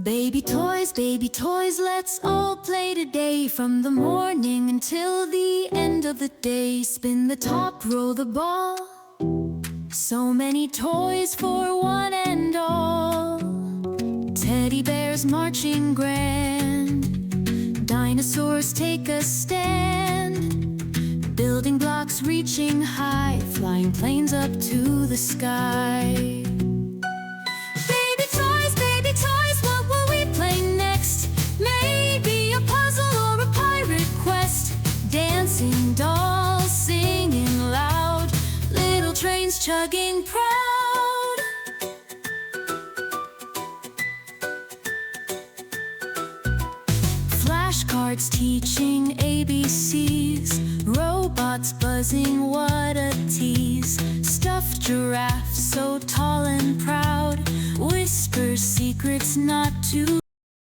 Baby toys, let's all play today. From the morning until the end of the day. Spin the top, roll the ball. So many toys for one and all. Teddy bears marching grand. Dinosaurs take a stand. Building blocks reaching high. Flying planes up to the sky. Baby toys, what will we play next? Maybe a puzzle or a pirate quest. Dancing dolls singing loud. Little trains chugging proud. Flashcards teaching ABCs. Robots buzzing, what a tease. Stuffed giraffes so tall and proud. Whisper secrets not to